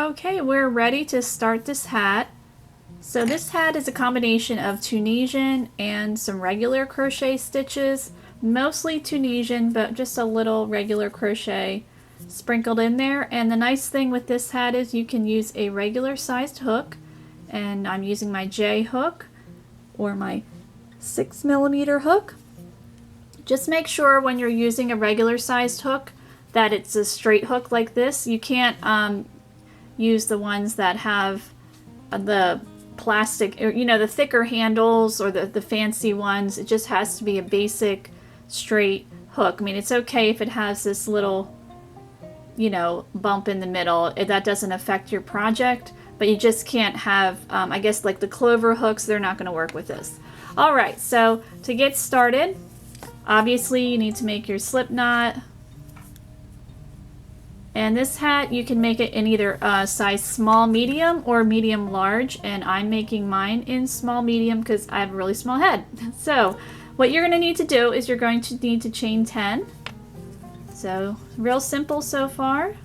Okay, we're ready to start this hat. So this hat is a combination of Tunisian and some regular crochet stitches, mostly Tunisian, but just a little regular crochet sprinkled in there. And the nice thing with this hat is you can use a regular sized hook, and I'm using my J hook or my 6mm hook. Just make sure when you're using a regular sized hook that it's a straight hook like this. You can't use the ones that have the plastic, or, you know, the thicker handles or the fancy ones. It just has to be a basic straight hook. I mean, it's okay if it has this little, you know, bump in the middle. That doesn't affect your project, but you just can't have, I guess, like the clover hooks, they're not going to work with this. All right, so to get started, obviously you need to make your slip knot. And this hat, you can make it in either size small medium or medium large, and I'm making mine in small medium because I have a really small head. So what you're going to need to do is you're going to need to chain 10. So real simple so far.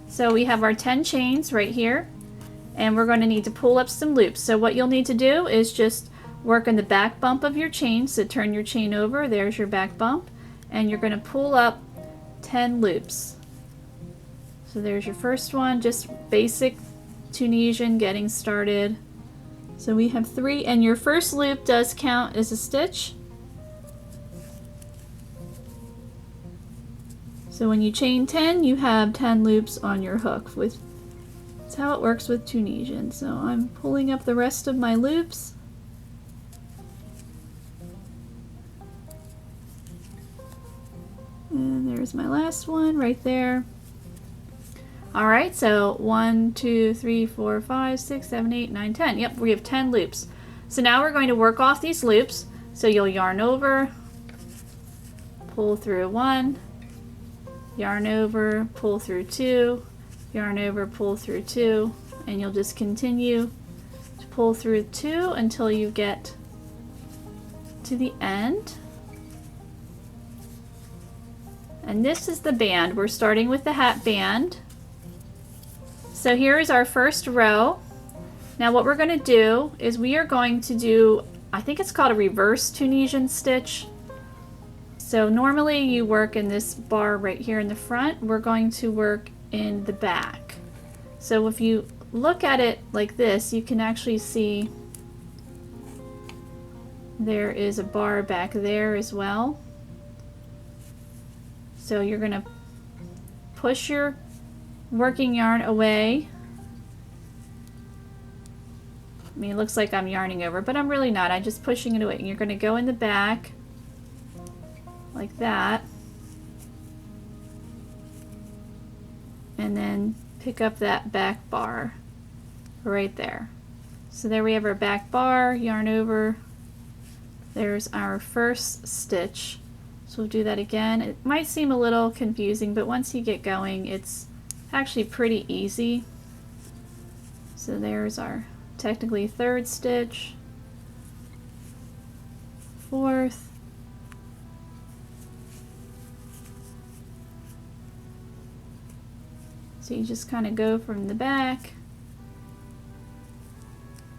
So we have our 10 chains right here, and we're going to need to pull up some loops. So what you'll need to do is just work on the back bump of your chain. So turn your chain over, there's your back bump, and you're going to pull up 10 loops. So there's your first one, just basic Tunisian getting started. So we have 3, and your first loop does count as a stitch. So when you chain 10, you have 10 loops on your hook. That's how it works with Tunisian. So I'm pulling up the rest of my loops. And there's my last one right there. Alright, so 1, 2, 3, 4, 5, 6, 7, 8, 9, 10. Yep, we have 10 loops. So now we're going to work off these loops. So you'll yarn over, pull through 1, yarn over, pull through 2, yarn over, pull through 2, and you'll just continue to pull through 2 until you get to the end. And this is the band. We're starting with the hat band. So here is our first row. Now what we're going to do is we are going to do, I think it's called a reverse Tunisian stitch. So normally you work in this bar right here in the front. We're going to work in the back. So if you look at it like this, you can actually see there is a bar back there as well. So you're going to push your working yarn away. I mean, it looks like I'm yarning over, but I'm really not. I'm just pushing it away. And you're going to go in the back like that. And then pick up that back bar right there. So there we have our back bar, yarn over. There's our first stitch. So we'll do that again. It might seem a little confusing, but once you get going, it's actually pretty easy. So there's our technically third stitch, fourth, so you just kind of go from the back.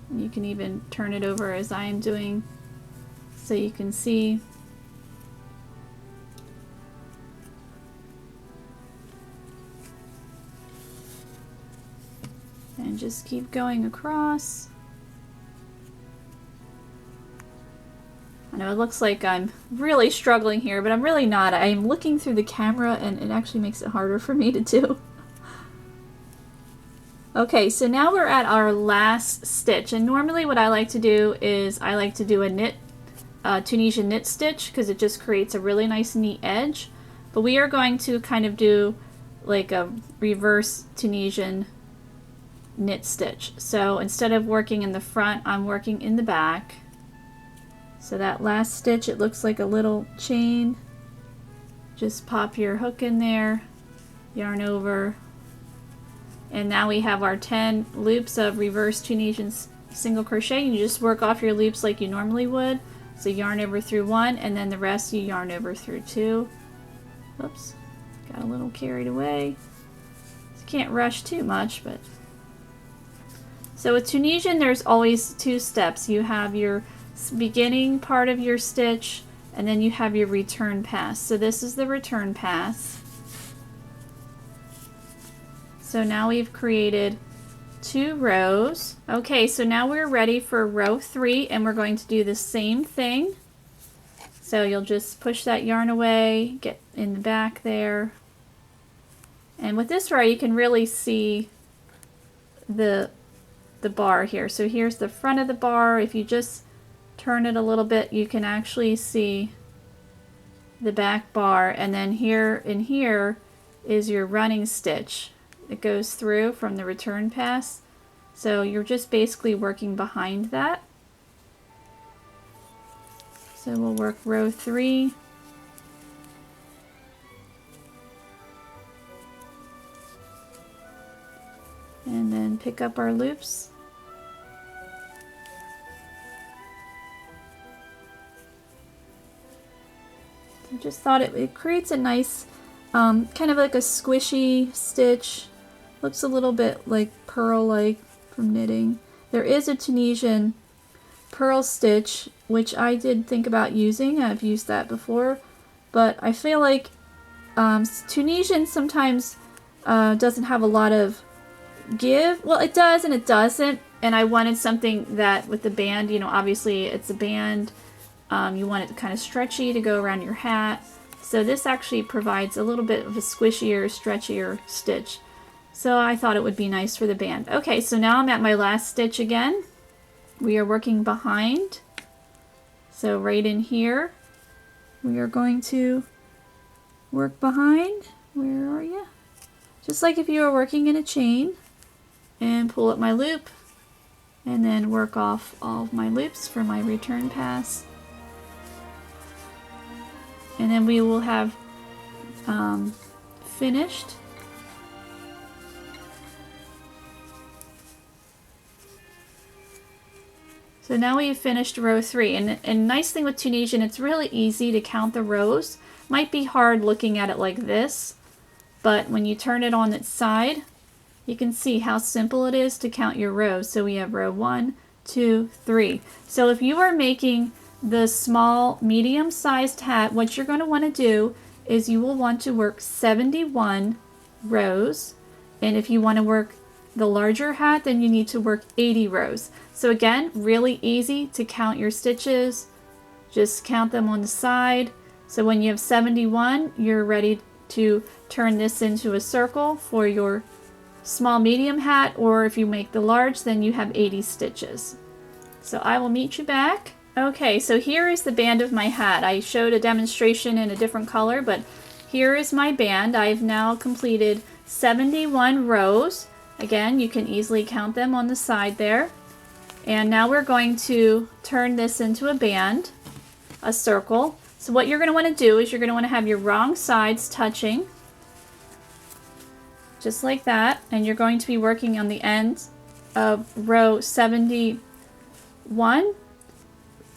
And you can even turn it over as I am doing so you can see. And just keep going across. I know it looks like I'm really struggling here, but I'm really not. I'm looking through the camera and it actually makes it harder for me to do. Okay, so now we're at our last stitch, and normally what I like to do is I like to do a Tunisian knit stitch because it just creates a really nice neat edge. But we are going to kind of do like a reverse Tunisian knit stitch. So instead of working in the front, I'm working in the back. So that last stitch, it looks like a little chain. Just pop your hook in there, yarn over, and now we have our 10 loops of reverse Tunisian single crochet. You just work off your loops like you normally would. So yarn over through one, and then the rest you yarn over through two. Oops, got a little carried away. So can't rush too much, but. So with Tunisian, there's always two steps. You have your beginning part of your stitch, and then you have your return pass. So this is the return pass. So now we've created 2 rows. Okay, so now we're ready for row 3, and we're going to do the same thing. So you'll just push that yarn away, get in the back there. And with this row, you can really see the bar here. So here's the front of the bar. If you just turn it a little bit, you can actually see the back bar. And then here in here is your running stitch. It goes through from the return pass. So you're just basically working behind that. So we'll work row 3. And then pick up our loops. I just thought it creates a nice kind of like a squishy stitch. Looks a little bit like pearl-like from knitting. There is a Tunisian purl stitch, which I did think about using. I've used that before, but I feel like Tunisian sometimes doesn't have a lot of give. Well, it does and it doesn't, and I wanted something that with the band, you know, obviously it's a band. You want it kind of stretchy to go around your hat. So this actually provides a little bit of a squishier, stretchier stitch. So I thought it would be nice for the band. Okay, so now I'm at my last stitch again. We are working behind. So right in here, we are going to work behind. Where are you? Just like if you were working in a chain. And pull up my loop. And then work off all of my loops for my return pass. And then we will have finished. So now we've finished row 3. And nice thing with Tunisian, it's really easy to count the rows. Might be hard looking at it like this, but when you turn it on its side, you can see how simple it is to count your rows. So we have row 1, 2, 3. So if you are making the small medium-sized hat, what you're going to want to do is you will want to work 71 rows, and if you want to work the larger hat, then you need to work 80 rows. So again, really easy to count your stitches. Just count them on the side. So when you have 71, you're ready to turn this into a circle for your small medium hat, or if you make the large, then you have 80 stitches. So I will meet you back. Okay, so here is the band of my hat. I showed a demonstration in a different color, but here is my band. I've now completed 71 rows. Again, you can easily count them on the side there. And now we're going to turn this into a band, a circle. So what you're going to want to do is you're going to want to have your wrong sides touching, just like that. And you're going to be working on the ends of row 71.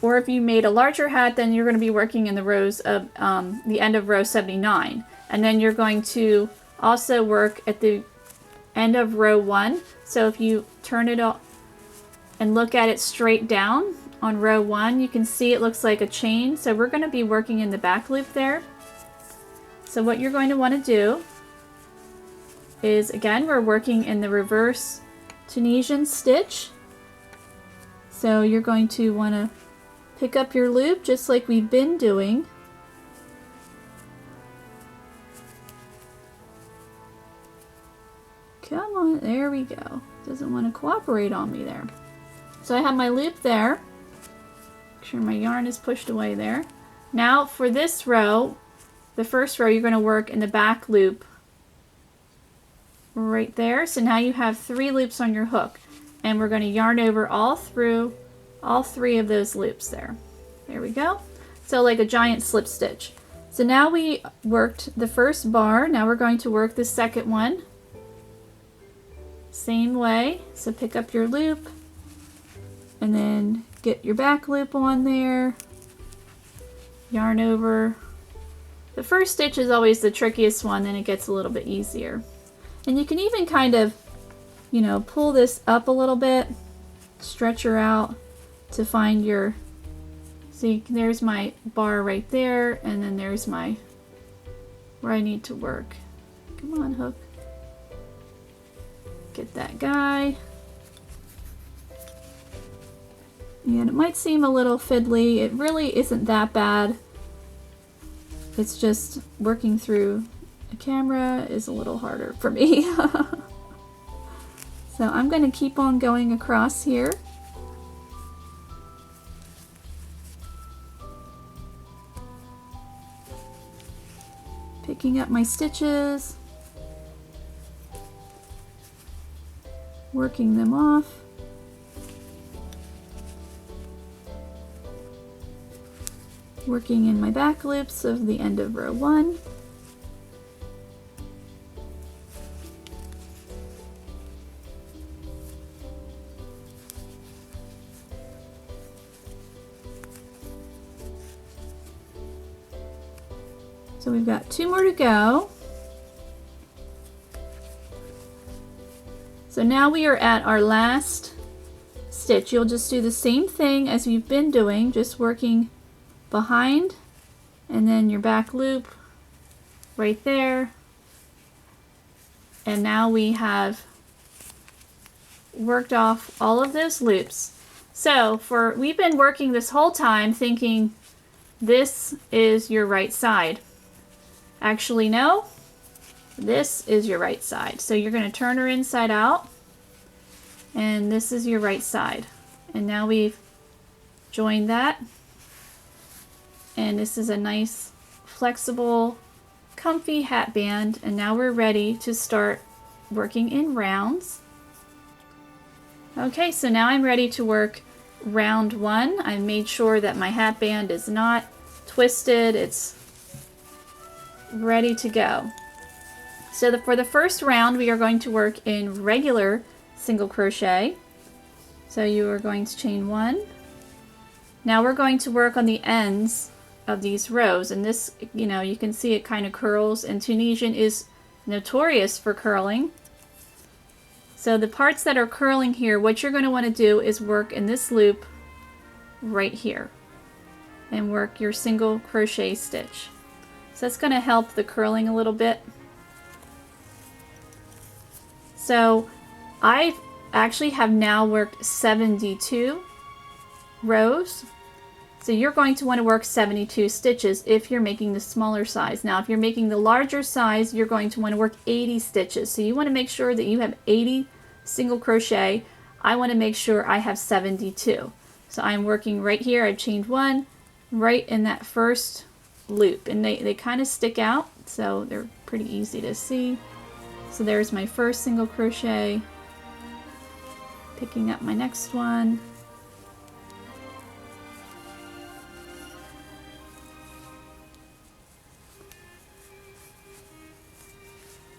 Or if you made a larger hat, then you're going to be working in the rows of the end of row 79. And then you're going to also work at the end of row 1. So if you turn it up and look at it straight down on row 1, you can see it looks like a chain. So we're going to be working in the back loop there. So what you're going to want to do is, again, we're working in the reverse Tunisian stitch. So you're going to want to pick up your loop just like we've been doing. Come on, there we go. Doesn't want to cooperate on me there. So I have my loop there. Make sure my yarn is pushed away there. Now for this row, the first row, you're going to work in the back loop right there. So now you have 3 loops on your hook, and we're going to yarn over all through all 3 of those loops there. There we go. So like a giant slip stitch. So now we worked the first bar. Now we're going to work the second one. Same way. So pick up your loop and then get your back loop on there. yarn over. The first stitch is always the trickiest one, then it gets a little bit easier. And you can even kind of, you know, pull this up a little bit, stretch her out to find your, see, there's my bar right there, and then there's my, where I need to work. Come on, hook. Get that guy. And it might seem a little fiddly. It really isn't that bad. It's just working through a camera is a little harder for me. So I'm going to keep on going across here. Picking up my stitches. Working them off. Working in my back loops of the end of row 1. So we've got 2 more to go. So now we are at our last stitch. You'll just do the same thing as you've been doing, just working behind and then your back loop right there. And now we have worked off all of those loops. So we've been working this whole time thinking this is your right side. Actually, no, this is your right side. So you're going to turn her inside out, and this is your right side. And now we've joined that, and this is a nice, flexible, comfy hat band. And now we're ready to start working in rounds. Okay, so now I'm ready to work round 1. I made sure that my hat band is not twisted. It's ready to go. So for the first round, we are going to work in regular single crochet. So you are going to chain 1. Now we're going to work on the ends of these rows, and this, you know, you can see it kind of curls, and Tunisian is notorious for curling. So the parts that are curling here, what you're going to want to do is work in this loop right here and work your single crochet stitch. So that's going to help the curling a little bit. So I actually have now worked 72 rows. So you're going to want to work 72 stitches if you're making the smaller size. Now if you're making the larger size, you're going to want to work 80 stitches. So you want to make sure that you have 80 single crochet. I want to make sure I have 72. So I'm working right here. I've chained 1 right in that first loop, and they kind of stick out, so they're pretty easy to see. So there's my first single crochet, picking up my next one,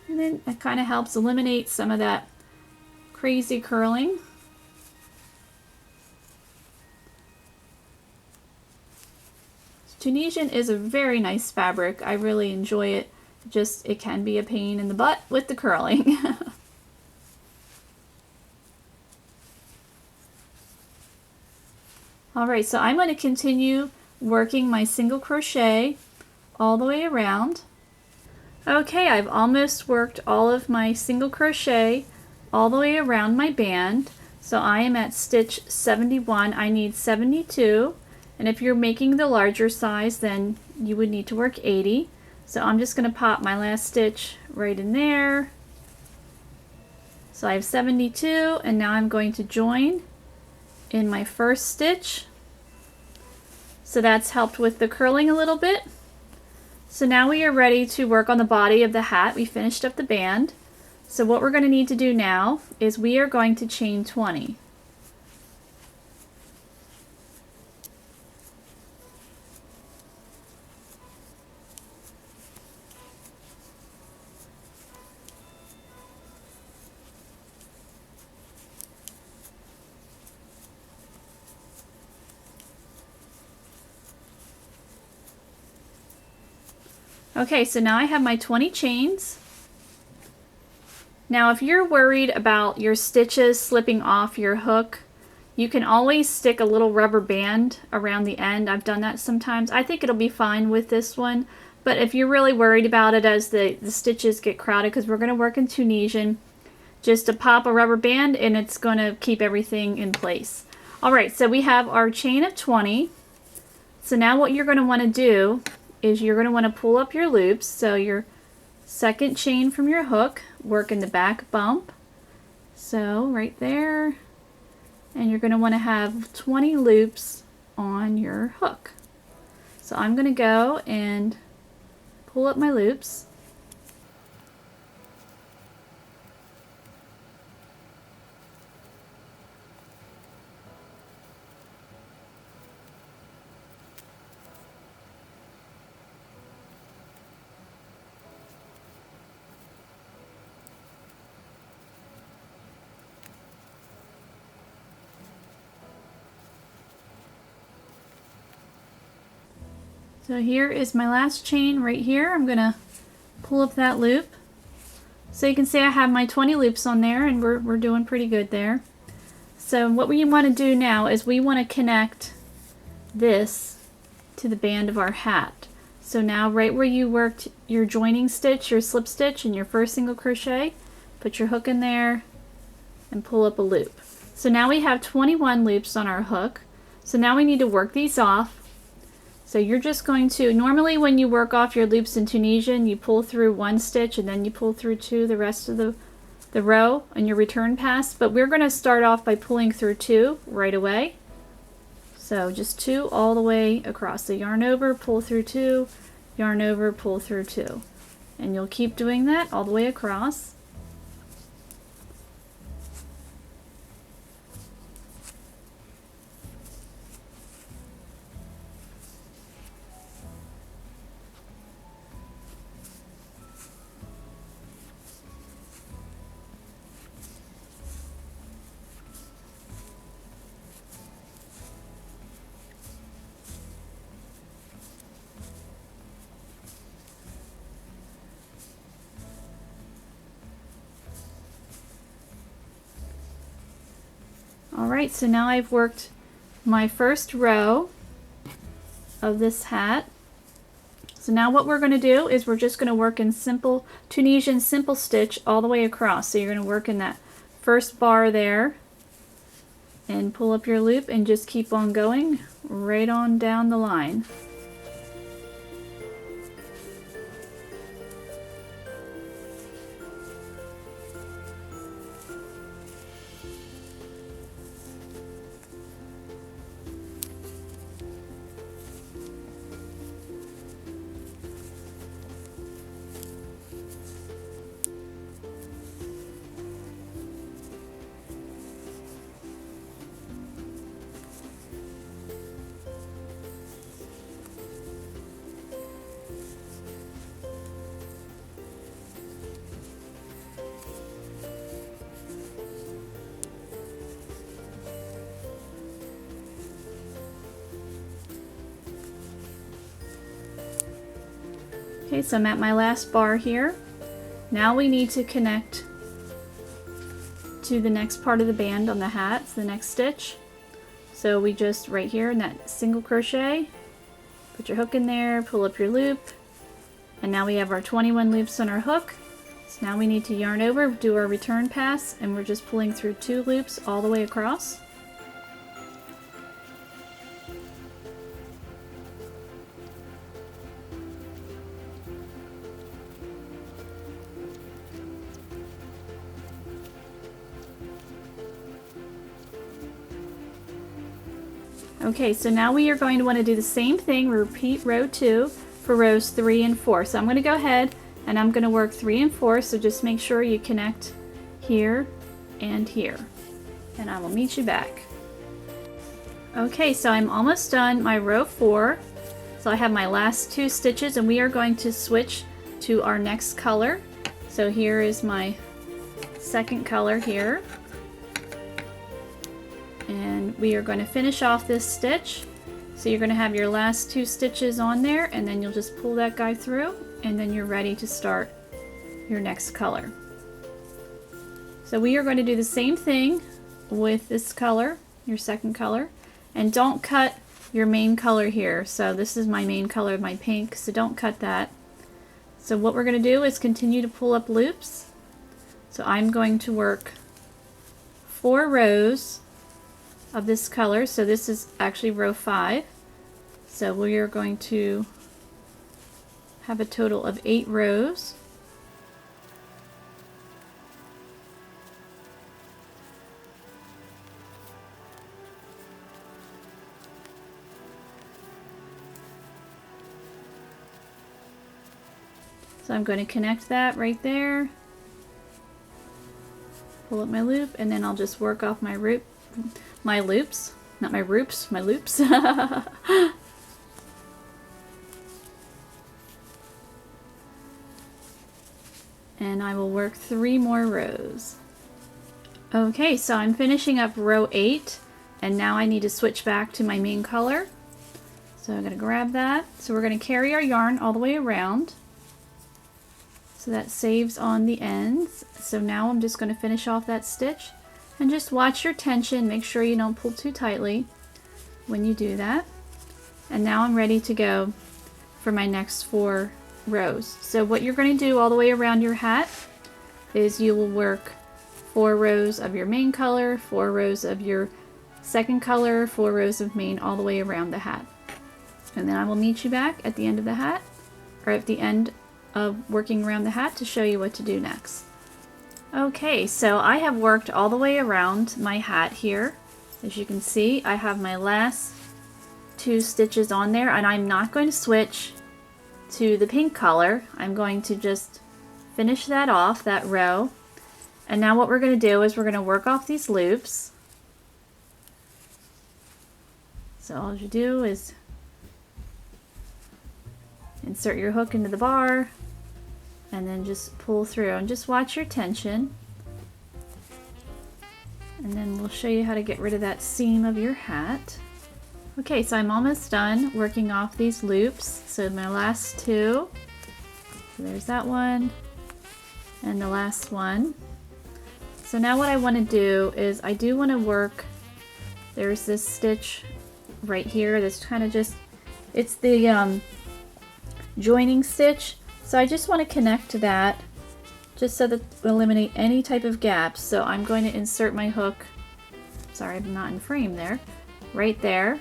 and then it kind of helps eliminate some of that crazy curling. Tunisian is a very nice fabric. I really enjoy it. Just, it can be a pain in the butt with the curling. Alright, so I'm going to continue working my single crochet all the way around. Okay, I've almost worked all of my single crochet all the way around my band. So I am at stitch 71. I need 72. And if you're making the larger size, then you would need to work 80. So I'm just going to pop my last stitch right in there. So I have 72, and now I'm going to join in my first stitch. So that's helped with the curling a little bit. So now we are ready to work on the body of the hat. We finished up the band. So what we're going to need to do now is we are going to chain 20. Okay, so now I have my 20 chains. Now if you're worried about your stitches slipping off your hook, you can always stick a little rubber band around the end. I've done that sometimes. I think it'll be fine with this one, but if you're really worried about it as the stitches get crowded, because we're going to work in Tunisian, just to pop a rubber band and it's going to keep everything in place. Alright, so we have our chain of 20. So now what you're going to want to do is you're going to want to pull up your loops. So your second chain from your hook, work in the back bump. So right there. And you're going to want to have 20 loops on your hook. So I'm going to go and pull up my loops. So here is my last chain right here. I'm going to pull up that loop. So you can see I have my 20 loops on there, and we're doing pretty good there. So what we want to do now is we want to connect this to the band of our hat. So now right where you worked your joining stitch, your slip stitch, and your first single crochet, put your hook in there and pull up a loop. So now we have 21 loops on our hook. So now we need to work these off. So you're just going to, normally when you work off your loops in Tunisian, you pull through one stitch and then you pull through two the rest of the row on your return pass, but we're going to start off by pulling through two right away. So just two all the way across. So yarn over, pull through two, yarn over, pull through two. And you'll keep doing that all the way across. Alright, so now I've worked my first row of this hat. So now what we're going to do is we're just going to work in simple Tunisian simple stitch all the way across. So you're going to work in that first bar there and pull up your loop and just keep on going right on down the line. Okay, so I'm at my last bar here. Now we need to connect to the next part of the band on the hat, so the next stitch. So we just, right here in that single crochet, put your hook in there, pull up your loop, and now we have our 21 loops on our hook. So now we need to yarn over, do our return pass, and we're just pulling through 2 loops all the way across. Okay, so now we are going to want to do the same thing, repeat row 2 for rows 3 and 4. So I'm going to go ahead and I'm going to work 3 and 4, so just make sure you connect here and here. And I will meet you back. Okay, so I'm almost done my row 4. So I have my last 2 stitches and we are going to switch to our next color. So here is my second color here. And we are going to finish off this stitch. So you're going to have your last 2 stitches on there and then you'll just pull that guy through and then you're ready to start your next color. So we are going to do the same thing with this color, your second color, and don't cut your main color here. So this is my main color, my pink, so don't cut that. So what we're going to do is continue to pull up loops. So I'm going to work 4 rows of this color. So this is actually row 5. So we are going to have a total of 8 rows. So I'm going to connect that right there, pull up my loop, and then I'll just work off my loops, not my loops, my loops. And I will work 3 more rows. Okay, so I'm finishing up row 8, and now I need to switch back to my main color. So I'm going to grab that. So we're going to carry our yarn all the way around. So that saves on the ends. So now I'm just going to finish off that stitch, and just watch your tension. Make sure you don't pull too tightly when you do that. And now I'm ready to go for my next 4 rows. So what you're going to do all the way around your hat is you will work 4 rows of your main color, 4 rows of your second color, 4 rows of main, all the way around the hat. And then I will meet you back at the end of the hat, or at the end of working around the hat, to show you what to do next. Okay, so I have worked all the way around my hat here. As you can see, I have my last 2 stitches on there, and I'm not going to switch to the pink color. I'm going to just finish that off, that row. And now what we're going to do is we're going to work off these loops. So all you do is insert your hook into the bar, and then just pull through, and just watch your tension. And then we'll show you how to get rid of that seam of your hat. Okay, so I'm almost done working off these loops. So my last 2, so there's that one, and the last one. So now what I want to do is I do want to work, there's this stitch right here that's kind of just, it's the joining stitch. So I just want to connect to that, just so that we'll eliminate any type of gaps. So I'm going to insert my hook, sorry I'm not in frame there, right there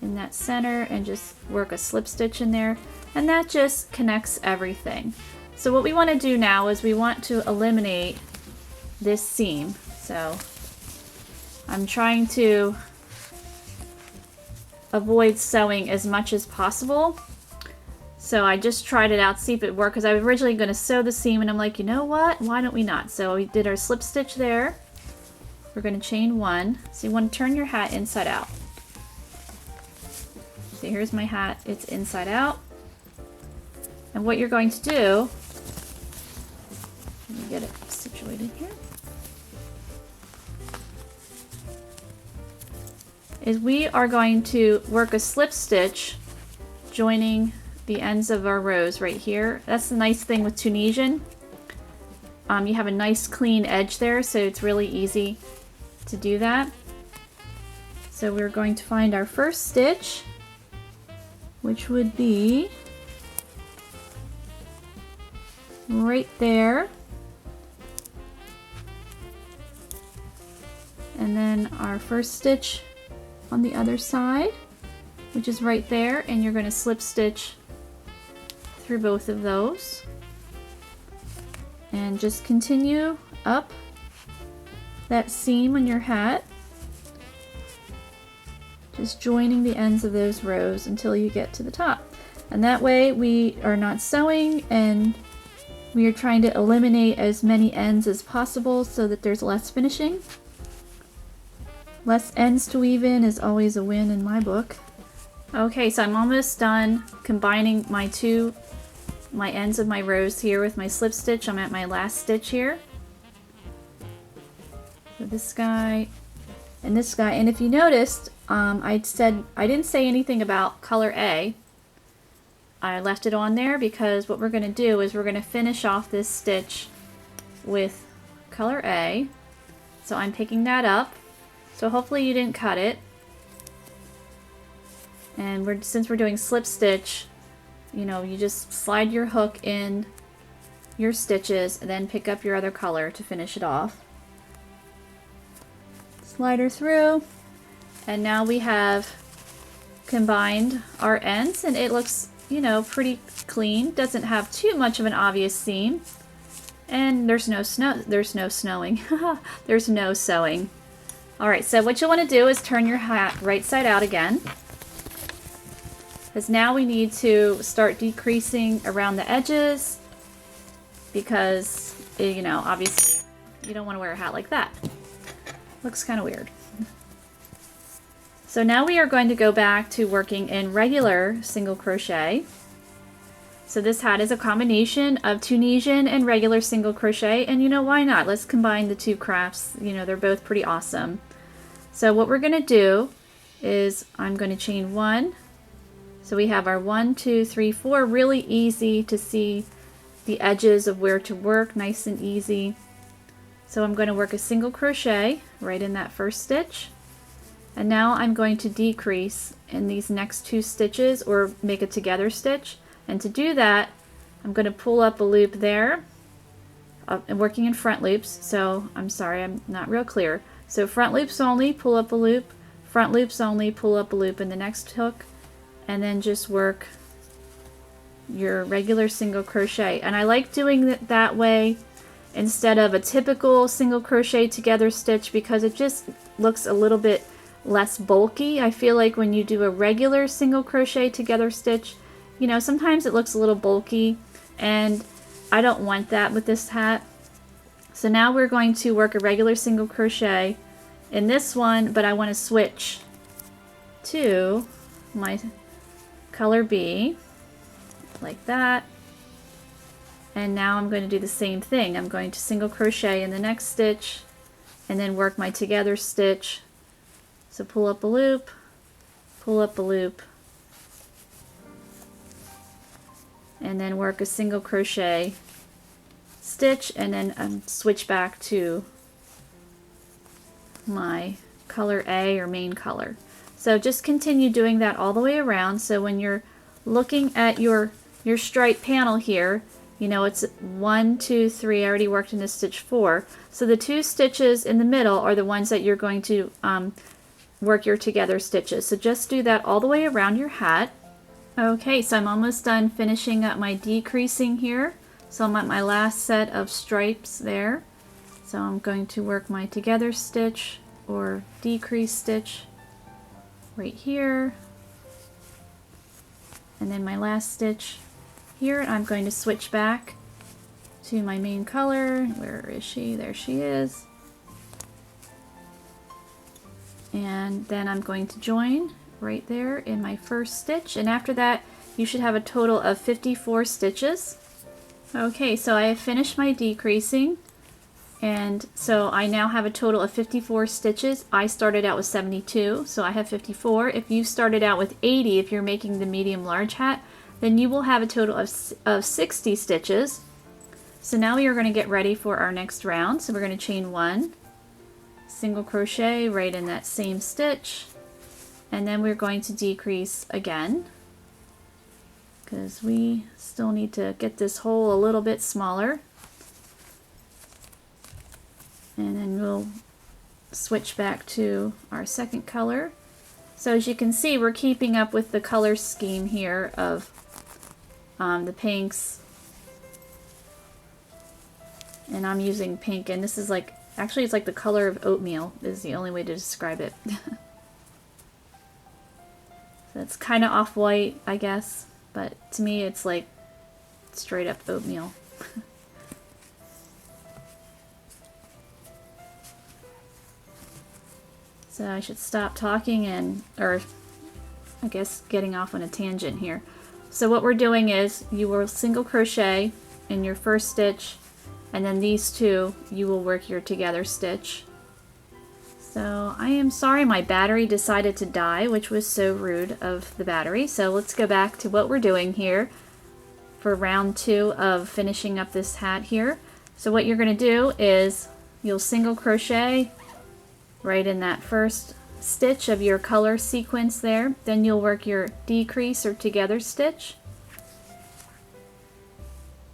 in that center, and just work a slip stitch in there, and that just connects everything. So what we want to do now is we want to eliminate this seam. So I'm trying to avoid sewing as much as possible. So I just tried it out, see if it worked, because I was originally going to sew the seam, and I'm like, you know what, why don't we not? So we did our slip stitch there. We're going to chain 1. So you want to turn your hat inside out. So here's my hat, it's inside out. And what you're going to do, let me get it situated here, is we are going to work a slip stitch joining the ends of our rows right here. That's the nice thing with Tunisian. You have a nice clean edge there, so it's really easy to do that. So we're going to find our first stitch, which would be right there. And then our first stitch on the other side, which is right there, and you're going to slip stitch through both of those, and just continue up that seam on your hat, just joining the ends of those rows until you get to the top. And that way we are not sewing, and we are trying to eliminate as many ends as possible so that there's less finishing. Less ends to weave in is always a win in my book. Okay, so I'm almost done combining my ends of my rows here with my slip stitch. I'm at my last stitch here. So this guy and this guy, and if you noticed, I didn't say anything about color A. I left it on there because what we're going to do is we're going to finish off this stitch with color A. So I'm picking that up. So hopefully you didn't cut it. And since we're doing slip stitch, you know, you just slide your hook in your stitches and then pick up your other color to finish it off. Slide her through, and now we have combined our ends, and it looks, you know, pretty clean. Doesn't have too much of an obvious seam, and there's no snowing. There's no sewing. All right, so what you want to do is turn your hat right side out again, because now we need to start decreasing around the edges, because, you know, obviously you don't want to wear a hat like that. Looks kind of weird. So now we are going to go back to working in regular single crochet. So this hat is a combination of Tunisian and regular single crochet, and you know, why not? Let's combine the two crafts. You know, they're both pretty awesome. So what we're going to do is I'm going to chain 1. So we have our 1, 2, 3, 4, really easy to see the edges of where to work, nice and easy. So I'm going to work a single crochet right in that first stitch, and now I'm going to decrease in these next 2 stitches, or make a together stitch. And to do that, I'm going to pull up a loop there. I'm working in front loops, so I'm sorry, I'm not real clear. So front loops only, pull up a loop, front loops only, pull up a loop in the next hook, and then just work your regular single crochet. And I like doing it that way instead of a typical single crochet together stitch, because it just looks a little bit less bulky. I feel like when you do a regular single crochet together stitch, you know, sometimes it looks a little bulky, and I don't want that with this hat. So now we're going to work a regular single crochet in this one, but I want to switch to my color B like that. And now I'm going to do the same thing. I'm going to single crochet in the next stitch and then work my together stitch. So pull up a loop, pull up a loop, and then work a single crochet stitch, and then switch back to my color A, or main color. So just continue doing that all the way around. So when you're looking at your stripe panel here, you know, it's 1, 2, 3. I already worked in this stitch 4. So the 2 stitches in the middle are the ones that you're going to work your together stitches. So just do that all the way around your hat. Okay, so I'm almost done finishing up my decreasing here. So I'm at my last set of stripes there. So I'm going to work my together stitch or decrease stitch right here. And then my last stitch here, I'm going to switch back to my main color. Where is she? There she is. And then I'm going to join right there in my first stitch, and after that you should have a total of 54 stitches. Okay, so I have finished my decreasing, and so I now have a total of 54 stitches. I started out with 72, so I have 54. If you started out with 80, if you're making the medium large hat, then you will have a total of 60 stitches. So now we are going to get ready for our next round. So we're going to chain 1, single crochet right in that same stitch, and then we're going to decrease again, because we still need to get this hole a little bit smaller. And then we'll switch back to our second color. So as you can see, we're keeping up with the color scheme here of the pinks. And I'm using pink, and this is like, actually it's like the color of oatmeal is the only way to describe it. So it's kind of off-white, I guess, but to me it's like straight up oatmeal. So I should stop talking or I guess getting off on a tangent here. So what we're doing is you will single crochet in your first stitch, and then these 2 you will work your together stitch. So I am sorry my battery decided to die, which was so rude of the battery. So let's go back to what we're doing here for round 2 of finishing up this hat here. So what you're going to do is you'll single crochet right in that first stitch of your color sequence there. Then you'll work your decrease or together stitch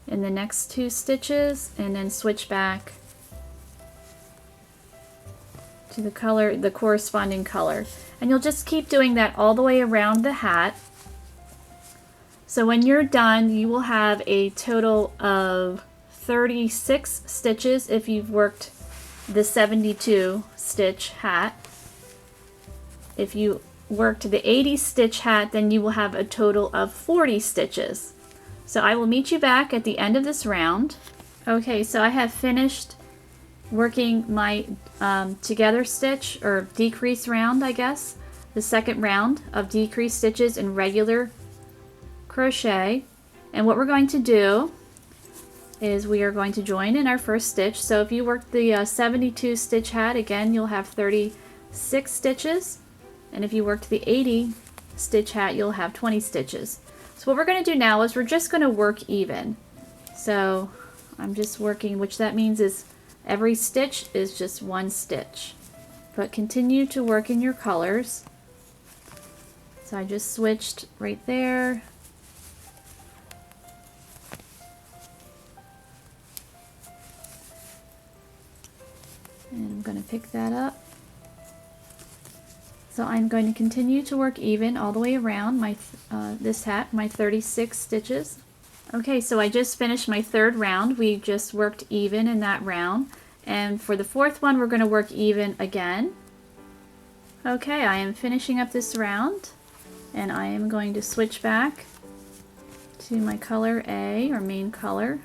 in the next 2 stitches, and then switch back to the color, the corresponding color. And you'll just keep doing that all the way around the hat. So when you're done, you will have a total of 36 stitches if you've worked the 72 stitch hat. If you worked the 80 stitch hat, then you will have a total of 40 stitches. So I will meet you back at the end of this round. Okay, so I have finished working my together stitch, or decrease round, I guess, the second round of decrease stitches in regular crochet. And what we're going to do is we are going to join in our first stitch. So if you work the 72 stitch hat, again, you'll have 36 stitches. And if you worked the 80 stitch hat, you'll have 20 stitches. So what we're going to do now is we're just going to work even. So I'm just working, which that means is every stitch is just 1 stitch. But continue to work in your colors. So I just switched right there. And I'm going to pick that up. So I'm going to continue to work even all the way around my this hat, my 36 stitches. Okay, so I just finished my 3rd round. We just worked even in that round. And for the 4th one, we're going to work even again. Okay, I am finishing up this round, and I am going to switch back to my color A, or main color,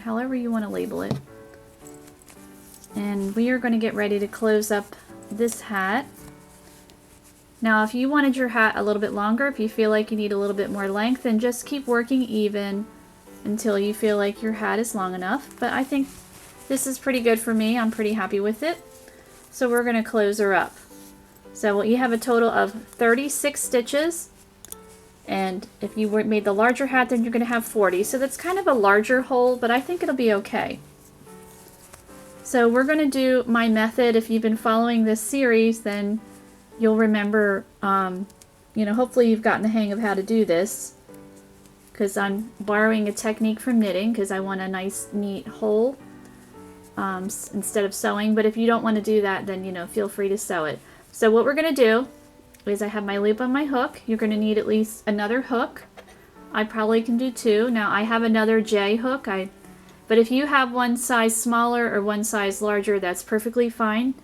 however you want to label it. And we are going to get ready to close up this hat. Now, if you wanted your hat a little bit longer, if you feel like you need a little bit more length, then just keep working even until you feel like your hat is long enough. But I think this is pretty good for me. I'm pretty happy with it. So we're going to close her up. So you have a total of 36 stitches. And if you made the larger hat, then you're going to have 40. So that's kind of a larger hole, but I think it'll be okay. So we're going to do my method. If you've been following this series, then you'll remember, you know, hopefully you've gotten the hang of how to do this, because I'm borrowing a technique from knitting because I want a nice neat hole instead of sewing. But if you don't want to do that, then, you know, feel free to sew it. So what we're going to do is I have my loop on my hook. You're going to need at least another hook. I probably can do 2. Now I have another J hook, but if you have one size smaller or one size larger, that's perfectly fine.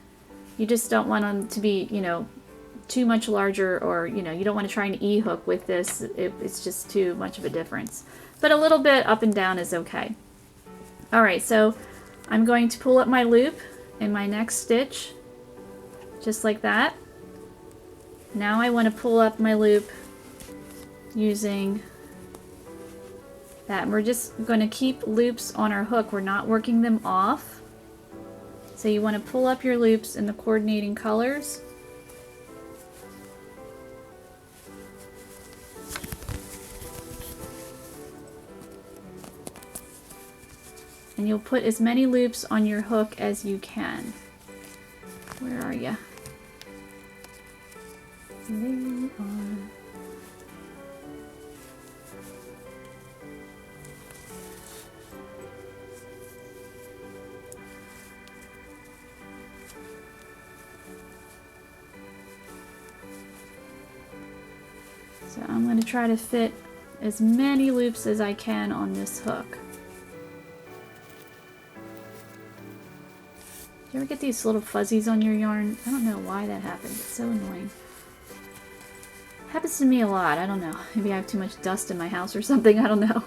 You just don't want them to be, you know, too much larger, or, you know, you don't want to try an E hook with this. It's just too much of a difference. But a little bit up and down is okay. Alright, so I'm going to pull up my loop in my next stitch, just like that. Now I want to pull up my loop using that. And we're just going to keep loops on our hook. We're not working them off. So you want to pull up your loops in the coordinating colors. And you'll put as many loops on your hook as you can. Where are you? There you are. So I'm going to try to fit as many loops as I can on this hook. Do you ever get these little fuzzies on your yarn? I don't know why that happens. It's so annoying. Happens to me a lot. I don't know. Maybe I have too much dust in my house or something. I don't know.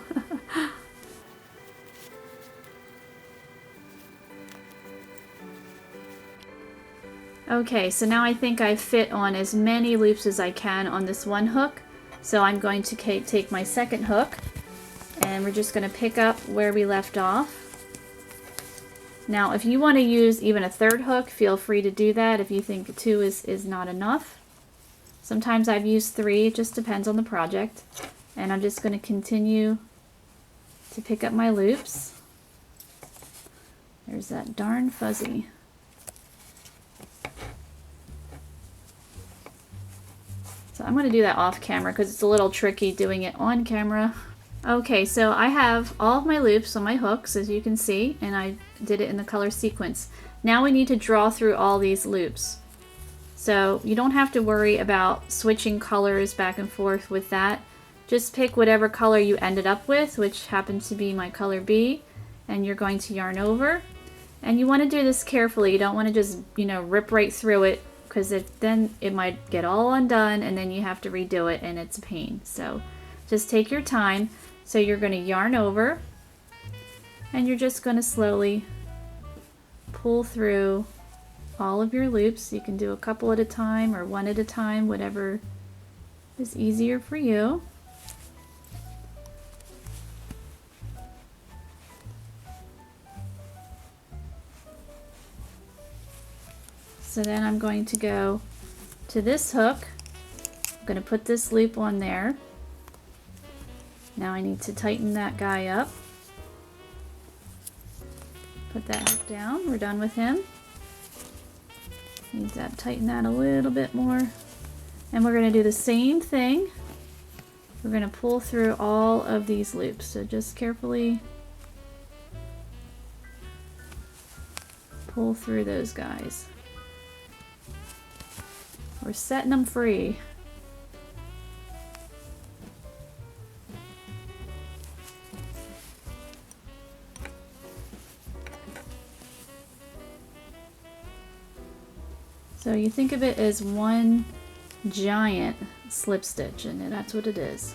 Okay, so now I think I fit on as many loops as I can on this one hook. So I'm going to take my second hook, and we're just going to pick up where we left off. Now, if you want to use even a third hook, feel free to do that if you think 2 is not enough. Sometimes I've used 3, it just depends on the project. And I'm just going to continue to pick up my loops. There's that darn fuzzy. So I'm going to do that off camera because it's a little tricky doing it on camera. Okay, so I have all of my loops on my hooks, as you can see, and I did it in the color sequence. Now we need to draw through all these loops. So you don't have to worry about switching colors back and forth with that. Just pick whatever color you ended up with, which happens to be my color B, and you're going to yarn over. And you want to do this carefully. You don't want to just, rip right through it, because then it might get all undone and then you have to redo it and it's a pain. So just take your time. So you're going to yarn over and you're just going to slowly pull through all of your loops. You can do a couple at a time or one at a time, whatever is easier for you. So then I'm going to go to this hook. I'm going to put this loop on there. Now I need to tighten that guy up. Put that hook down. We're done with him. Need to tighten that a little bit more. And we're going to do the same thing. We're going to pull through all of these loops. So just carefully pull through those guys. We're setting them free. So you think of it as one giant slip stitch, and that's what it is.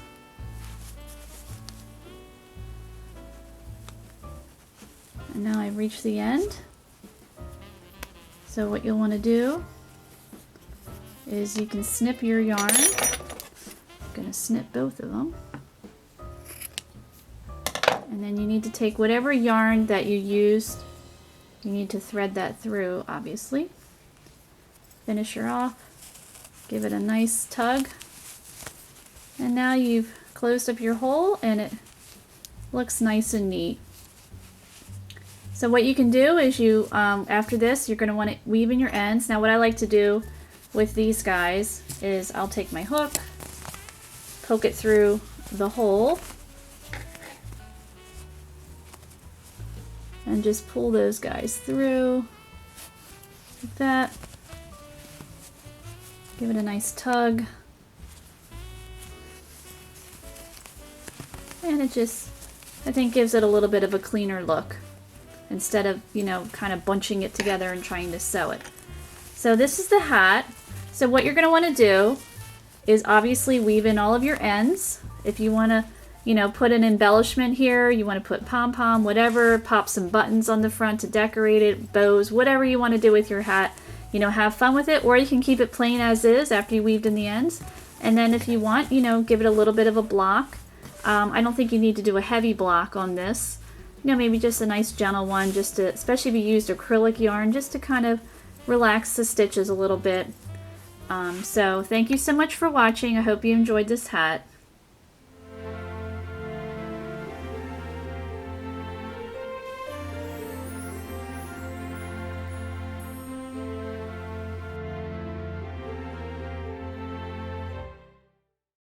And now I've reached the end. So what you'll want to do is you can snip your yarn. I'm going to snip both of them. And then you need to take whatever yarn that you used, you need to thread that through, obviously. Finish her off, give it a nice tug, and now you've closed up your hole and it looks nice and neat. So what you can do is you, after this, you're going to want to weave in your ends. Now what I like to do with these guys is I'll take my hook, poke it through the hole, and just pull those guys through like that. Give it a nice tug. And it just, I think, gives it a little bit of a cleaner look instead of, kind of bunching it together and trying to sew it. So this is the hat. So what you're going to want to do is obviously weave in all of your ends. If you want to, put an embellishment here, you want to put pom-pom, whatever, pop some buttons on the front to decorate it, bows, whatever you want to do with your hat. Have fun with it, or you can keep it plain as is after you weaved in the ends. And then if you want, give it a little bit of a block. I don't think you need to do a heavy block on this. Maybe just a nice gentle one, just to, especially if you used acrylic yarn, just to kind of relax the stitches a little bit. So thank you so much for watching. I hope you enjoyed this hat.